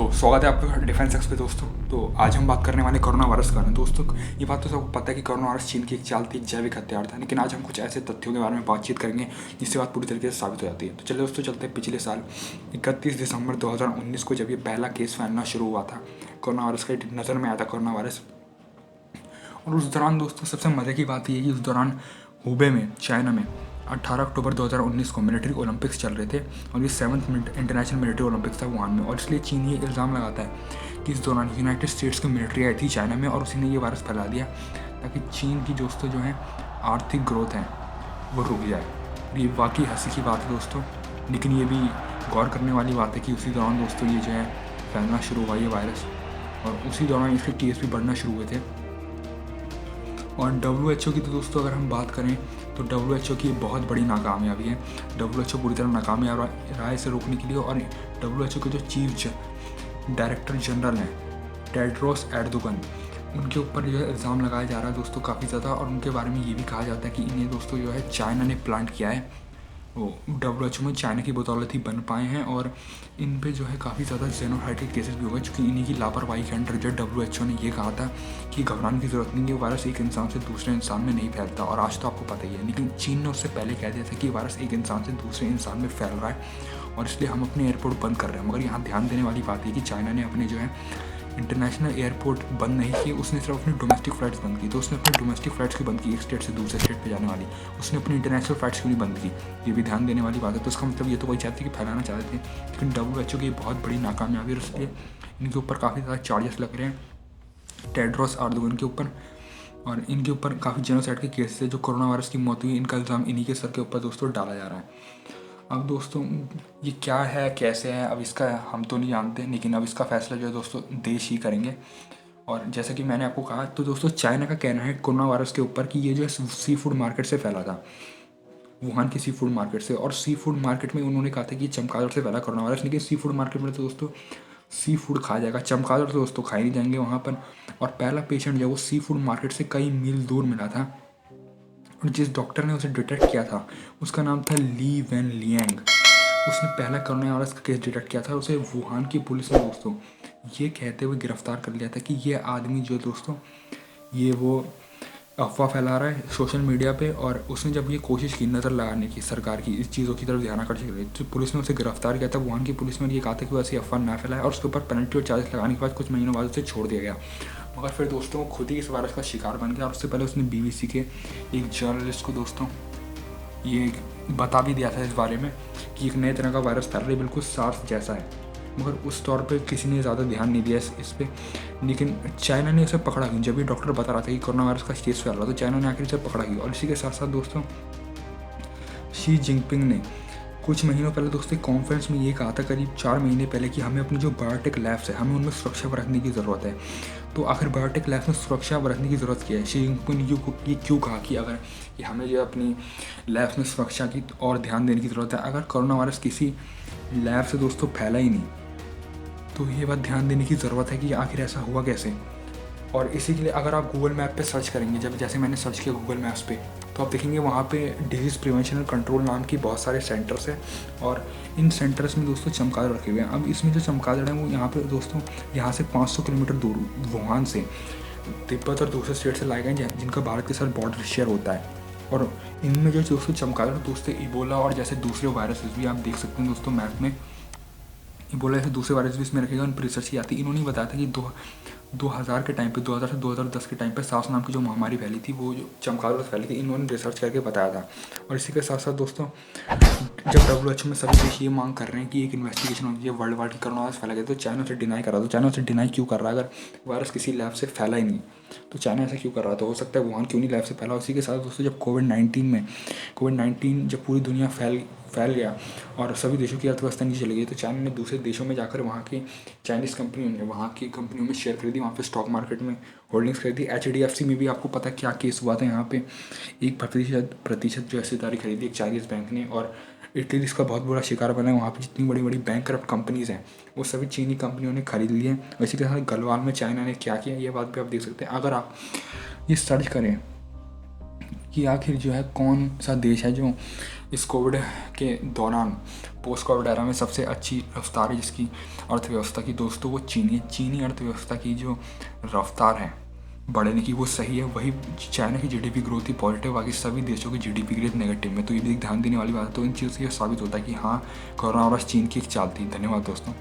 तो स्वागत है आपका डिफेंस एक्स पे दोस्तों। तो आज हम बात करने वाले कोरोना वायरस के बारे में। दोस्तों ये बात तो सबको पता है कि कोरोना वायरस चीन की एक चाल थी, एक जैविक हथियार था, लेकिन आज हम कुछ ऐसे तथ्यों के बारे में बातचीत करेंगे जिससे बात पूरी तरीके से साबित हो जाती है। तो चलिए दोस्तों चलते हैं पिछले साल 31 दिसंबर 2019 को, जब ये पहला केस फैलना शुरू हुआ था कोरोना वायरस का, नज़र में आया था कोरोना वायरस। और उस दौरान दोस्तों सबसे मज़े की बात ये है कि उस दौरान हुबे में, चाइना में 18 अक्टूबर 2019 को मिलिट्री ओलंपिक्स चल रहे थे और ये 7th इंटरनेशनल मिलिट्री ओलंपिक्स था वुहान में। और इसलिए चीन ये इल्ज़ाम लगाता है कि इस दौरान यूनाइटेड स्टेट्स की मिलिट्री आई थी चाइना में और उसी ने ये वायरस फैला दिया ताकि चीन की दोस्तों जो है आर्थिक ग्रोथ है वो रुक जाए। ये वाकई हंसी की बात है दोस्तों, लेकिन ये भी गौर करने वाली बात है कि उसी दौरान दोस्तों ये जो है फैलना शुरू हुआ ये वायरस, और उसी दौरान इसके केस भी बढ़ना शुरू हुए थे। और WHO की तो दोस्तों अगर हम बात करें तो WHO की बहुत बड़ी नाकामयाबी है। WHO पूरी तरह नाकामयाब रहा है इसे रोकने के लिए। और WHO के जो चीफ डायरेक्टर जनरल हैं टेड्रोस एडोगन, उनके ऊपर जो है इल्ज़ाम लगाया जा रहा है दोस्तों काफ़ी ज़्यादा। और उनके बारे में ये भी कहा जाता है कि इन्हें दोस्तों जो है चाइना ने प्लांट किया है। वो WHO में चाइना की बदौलत ही बन पाए हैं और इन पे जो है काफ़ी ज़्यादा जेनोसाइड के केसेस भी हो गए, चूँकि इन्हीं की लापरवाही के अंडर जो WHO ने ये कहा था कि घबराने की ज़रूरत नहीं है, वायरस एक इंसान से दूसरे इंसान में नहीं फैलता। और आज तो आपको पता ही है, लेकिन चीन ने उससे पहले कह दिया था कि वायरस एक इंसान से दूसरे इंसान में फैल रहा है और इसलिए हम अपने एयरपोर्ट बंद कर रहे हैं। मगर यहाँ ध्यान देने वाली बात है कि चाइना ने अपने जो है इंटरनेशनल एयरपोर्ट बंद नहीं किए, उसने सिर्फ अपनी डोमेस्टिक फ़्लाइट्स बंद की। तो उसने अपनी डोमेस्टिक फ़्लाइट्स की बंद की, एक स्टेट से दूसरे स्टेट पे जाने वाली। उसने अपनी इंटरनेशनल फ़्लाइट्स क्यों नहीं बंद की, ये भी ध्यान देने वाली बात है। तो इसका मतलब ये तो वही चाहते कि फैलाना चाहते थे, लेकिन WHO की बहुत बड़ी नाकामयाबी, और इसलिए इनके ऊपर काफ़ी ज़्यादा चार्जेस लग रहे हैं टेड्रोस एडोगन के ऊपर। और इनके ऊपर काफ़ी जेनोसाइड के केस है, जो कोरोना वायरस की मौत हुई, इनका इल्ज़ाम इन्हीं के सर के ऊपर दोस्तों डाला जा रहा है। अब दोस्तों ये क्या है, कैसे है, अब इसका हम तो नहीं जानते, लेकिन अब इसका फैसला जो है दोस्तों देश ही करेंगे। और जैसा कि मैंने आपको कहा, तो दोस्तों चाइना का कहना है कोरोना वायरस के ऊपर कि ये जो है सी फूड मार्केट से फैला था, वुहान की सी फूड मार्केट से। और सी फूड मार्केट में उन्होंने कहा था कि चमगादड़ से फैला कोरोना वायरस, लेकिन सी फूड मार्केट में तो दोस्तों सी फूड खाया जाएगा, चमगादड़ तो दोस्तों खाए नहीं जाएंगे वहाँ पर। और पहला पेशेंट जो है वो सी फूड मार्केट से कई मील दूर मिला था, और जिस डॉक्टर ने उसे डिटेक्ट किया था उसका नाम था ली वेन लियांग। उसने पहला कोरोना वायरस का केस डिटेक्ट किया था। उसे वुहान की पुलिस ने दोस्तों ये कहते हुए गिरफ्तार कर लिया था कि ये आदमी जो दोस्तों ये वो अफवाह फैला रहा है सोशल मीडिया पे। और उसने जब ये कोशिश की नज़र लगाने की सरकार की इस चीज़ों की तरफ ध्यान आकर्षित करी, तो पुलिस ने उसे गिरफ्तार किया था। वुहान की पुलिस ने ये कहा था कि वो ऐसी अफवाह ना फैलाए, और उसके ऊपर पेनल्टी और चार्जेस लगाने के बाद कुछ महीनों बाद उसे छोड़ दिया गया। मगर फिर दोस्तों वो खुद ही इस वायरस का शिकार बन गया। और उससे पहले उसने BBC के एक जर्नलिस्ट को दोस्तों ये बता भी दिया था इस बारे में कि एक नए तरह का वायरस फैल रहा है, बिल्कुल सार्स जैसा है। मगर उस तौर पे किसी ने ज़्यादा ध्यान नहीं दिया इस पर, लेकिन चाइना ने उसे पकड़ा ही। जब ये डॉक्टर बता रहा था कि कोरोना वायरस का केस फैल रहा, तो चाइना ने आखिर उसे पकड़ा ही। और इसी के साथ साथ दोस्तों शी जिनपिंग ने कुछ महीनों पहले दोस्तों कॉन्फ्रेंस में ये कहा था, करीब 4 महीने पहले, कि हमें अपनी जो बायोटेक लैब्स है हमें उनमें सुरक्षा बरतने की ज़रूरत है। तो आखिर बायोटेक लैब्स में सुरक्षा बरतने की ज़रूरत क्या है, शी जिनपिंग ने ये क्यों कहा कि अगर कि हमें जो अपनी लैब्स में सुरक्षा की और ध्यान देने की ज़रूरत है। अगर कोरोना वायरस किसी लैब से दोस्तों फैला ही नहीं, तो ये बात ध्यान देने की ज़रूरत है कि आखिर ऐसा हुआ कैसे। और इसी के लिए अगर आप गूगल मैप पे सर्च करेंगे, जब जैसे मैंने सर्च किया गूगल मैप्स पे, तो आप देखेंगे वहाँ पे डिजीज़ प्रिवेंशन एंड कंट्रोल नाम की बहुत सारे सेंटर्स हैं, और इन सेंटर्स में दोस्तों चमगादड़ रखे हुए हैं। अब इसमें जो चमगादड़ हैं वो यहाँ पे दोस्तों यहाँ से 500 किलोमीटर दूर वुहान से, तिब्बत और दूसरे स्टेट से लाए गए जिनका भारत के साथ बॉर्डर शेयर होता है। और इनमें जो दोस्तों चमगादड़ दोस्तों इबोला और जैसे दूसरे वायरसेस भी आप देख सकते हैं दोस्तों मैप में, इबोला ऐसे दूसरे वायरस भी इसमें रखेगा। उन पर रिसर्च की आती है। इन्होंने बताया था कि 2000 के टाइम पे, 2000 से 2010 के टाइम पे सार्स नाम की जो महामारी फैली थी, वो जो चमगादड़ फैली थी, इन्होंने रिसर्च करके बताया था। और इसी के साथ साथ दोस्तों जब WHO में सभी देश ये मांग कर रहे हैं कि एक इन्वेस्टिगेशन होनी चाहिए वर्ल्ड वाइड कि कोरोना वायरस फैला गया, तो चाइना उसे डिनाई कर रहा था। तो चाइना उसे डिनाई क्यों कर रहा है, अगर वायरस किसी लैब से फैला ही नहीं तो चाइना ऐसा क्यों कर रहा था। हो सकता है वुहान क्यों नहीं लैब से फैला। उसी के साथ दोस्तों जब कोविड-19 जब पूरी दुनिया फैल गया और सभी देशों की अर्थव्यवस्था नीचे चली गई, तो चाइना ने दूसरे देशों में जाकर वहाँ की चाइनीज़ कंपनियों ने वहाँ की कंपनियों में शेयर खरीदी, वहाँ पे स्टॉक मार्केट में होल्डिंग्स खरीदी। HDFC में भी आपको पता क्या केस हुआ था, यहाँ पे 1% जो हिस्सेदारी खरीदी एक चाइनीज़ बैंक ने, और इटली इसका बहुत बुरा शिकार बना है। वहाँ पे जितनी बड़ी बड़ी बैंक कंपनीज़ हैं वो सभी चीनी कंपनियों ने खरीद ली हैं। इसी के साथ गलवान में चाइना ने क्या किया, ये बात भी आप देख सकते हैं। अगर आप ये सर्च करें कि आखिर जो है कौन सा देश है जो इस कोविड के दौरान पोस्ट कोविड एरा में सबसे अच्छी रफ्तार है जिसकी अर्थव्यवस्था की। दोस्तों वो चीनी अर्थव्यवस्था की जो रफ्तार है बढ़ने की वो सही है। वही चाइना की जीडीपी ग्रोथ ही पॉजिटिव, बाकी सभी देशों की जीडीपी ग्रोथ नेगेटिव में। तो ये भी एक ध्यान देने वाली बात है। तो इन चीज़ों से ये साबित होता है कि हाँ, कोरोना वायरस चीन की एक चाल थी। धन्यवाद दोस्तों।